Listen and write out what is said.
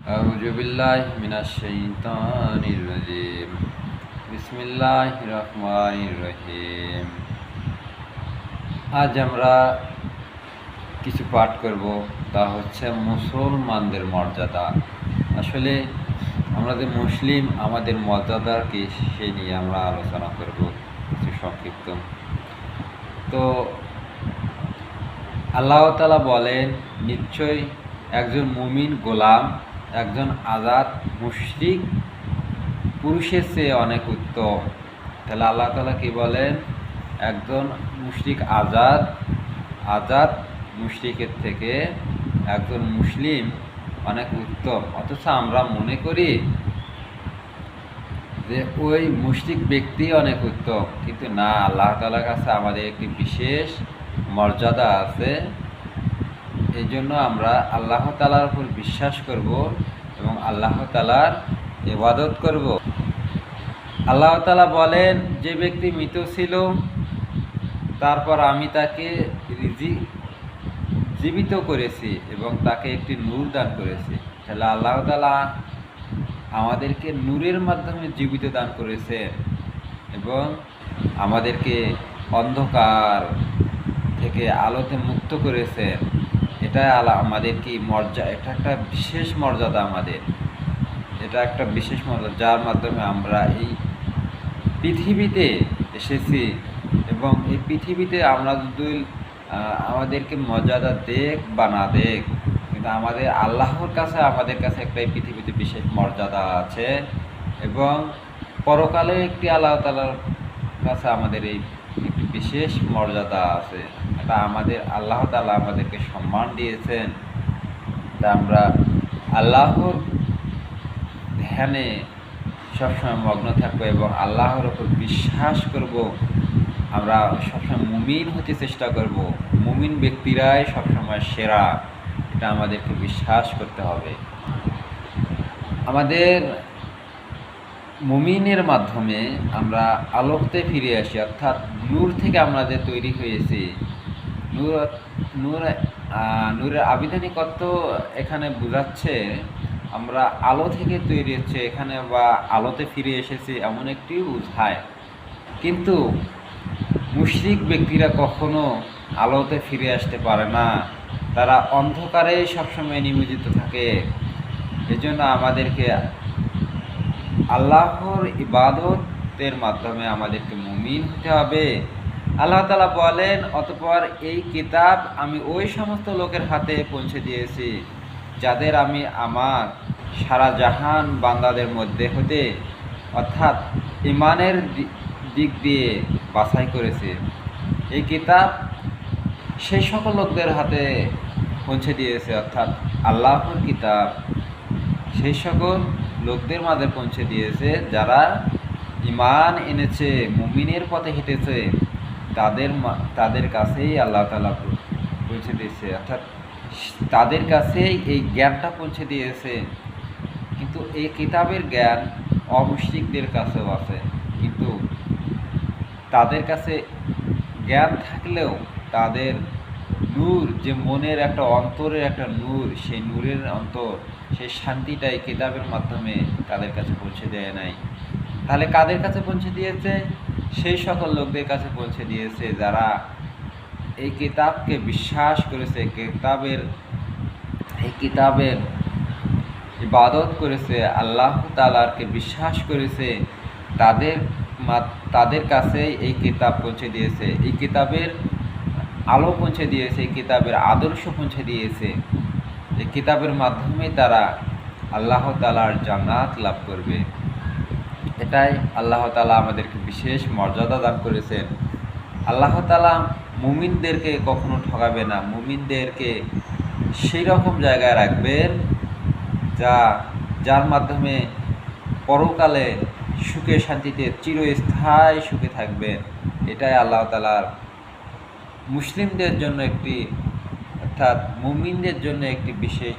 আউযু বিল্লাহি মিনাশ শাইতানির রাজিম। বিসমিল্লাহির রহমানির রহিম। আজ আমরা কিছু পাঠ করব, তা হচ্ছে মুসলমানদের মর্যাদা। আসলে আমরা যে মুসলিম, আমাদের মর্যাদা কি সেই নিয়ে আমরা আলোচনা করব কিছু সংক্ষিপ্ত। তো আল্লাহ তাআলা বলেন, নিশ্চয়ই একজন মুমিন গোলাম একজন আজাদ মুশরিক পুরুষের চেয়ে অনেক উত্তম। তাহলে আল্লাহ তাআলা কি বলেন? একজন মুশরিক আজাদ মুশরিকের থেকে একজন মুসলিম অনেক উত্তম। অথচ আমরা মনে করি যে ওই মুশরিক ব্যক্তি অনেক উত্তম, কিন্তু না, আল্লাহ তাআলার কাছে আমাদের একটি বিশেষ মর্যাদা আছে। এই জন্য আমরা আল্লাহ তাআলার উপর বিশ্বাস করব এবং আল্লাহ তাআলার ইবাদত করব। আল্লাহ তাআলা বলেন, যে ব্যক্তি মৃত ছিল তারপর আমি তাকে জীবিত করেছি এবং তাকে একটি নূর দান করেছি। তাহলে আল্লাহ তাআলা আমাদেরকে নূরের মাধ্যমে জীবিত দান করেছে এবং আমাদেরকে অন্ধকার থেকে আলোতে মুক্ত করেছে। এটা আমাদের কি মর্যাদা, এটা একটা বিশেষ মর্যাদা আমাদের। এটা একটা বিশেষ মর্যাদা যার মাধ্যমে আমরা এই পৃথিবীতে এসেছি এবং এই পৃথিবীতে আমরা যদি আমাদেরকে মর্যাদা দেখ বা না দেখ, কিন্তু আমাদের আল্লাহর কাছে আমাদের কাছে একটা এই পৃথিবীতে বিশেষ মর্যাদা আছে এবং পরকালে একটি আল্লাহ তাআলার কাছে আমাদের এই একটি বিশেষ মর্যাদা আছে। এটা আমাদের আল্লাহ তাআলা আমাদেরকে সম্মান দিয়েছেন। তা আমরা আল্লাহর ধ্যানে সবসময় মগ্ন থাকবো এবং আল্লাহর ওপর বিশ্বাস করব। আমরা সবসময় মুমিন হতে চেষ্টা করব। মুমিন ব্যক্তিরাই সবসময় সেরা, এটা আমাদেরকে বিশ্বাস করতে হবে। আমাদের মুমিনের মাধ্যমে আমরা আলোতে ফিরে আসি, অর্থাৎ নূর থেকে আমরা যে তৈরি হয়েছি। নূরের আবিধানিকত্ব এখানে বোঝাচ্ছে আমরা আলো থেকে তৈরি হচ্ছে এখানে, বা আলোতে ফিরে এসেছি এমন একটি বোঝায়। কিন্তু মুশরিক ব্যক্তিরা কখনো আলোতে ফিরে আসতে পারে না, তারা অন্ধকারে সবসময় নিমজ্জিত থাকে। এজন্য আমাদেরকে আল্লাহর ইবাদতের মাধ্যমে আমাদেরকে মুমিন হতে হবে। আল্লাহ তাআলা বলেন, অতঃপর এই কিতাব আমি ওই সমস্ত লোকের হাতে পৌঁছে দিয়েছি যাদের আমি আমার সারা জাহান বান্দাদের মধ্যে হতে, অর্থাৎ ঈমানের দিক দিয়ে বাছাই করেছি। এই কিতাব সেই সকল লোকদের হাতে পৌঁছে দিয়েছে, অর্থাৎ আল্লাহর কিতাব সেই সকল লোকদের মাঝে পৌঁছে দিয়েছে যারা ঈমান এনেছে, মুমিনের পথে হেঁটেছে, তাদের কাছেই আল্লাহ তাআলা পৌঁছে দিয়েছে, অর্থাৎ তাদের কাছেই এই জ্ঞানটা পৌঁছে দিয়েছে। কিন্তু এই কিতাবের জ্ঞান অমুশরিকদের কাছেও আছে, কিন্তু তাদের কাছে জ্ঞান থাকলেও তাদের নূর, যে মনের একটা অন্তরের একটা নূর, সেই নূরের অন্তর, সেই শান্তিটাই কিতাবের মাধ্যমে তাদের কাছে পৌঁছে দেয় নাই। তাহলে কাদের কাছে পৌঁছে দিয়েছে? সেই সকল লোকদের কাছে পৌঁছে দিয়েছে যারা এই কিতাবকে বিশ্বাস করেছে, এই কিতাবের ইবাদত করেছে, আল্লাহ তাআলাকে বিশ্বাস করেছে। তাদের কাছে এই কিতাব পৌঁছে দিয়েছে, এই কিতাবের আলো পৌঁছে দিয়েছে, এই কিতাবের আদর্শ পৌঁছে দিয়েছে। এই কিতাবের মাধ্যমে তারা আল্লাহ তাআলার জান্নাত লাভ করবে। এটাই আল্লাহ তাআলা আমাদেরকে বিশেষ মর্যাদা দান করেছেন। আল্লাহ তাআলা মুমিনদেরকে কখনো ঠকাবে না, মুমিনদেরকে সেই রকম জায়গায় রাখবেন যার মাধ্যমে পরকালে সুখে শান্তিতে চিরস্থায়ী সুখে থাকবেন। এটাই আল্লাহ তাআলার মুসলিমদের জন্য একটি, অর্থাৎ মুমিনদের জন্য একটি বিশেষ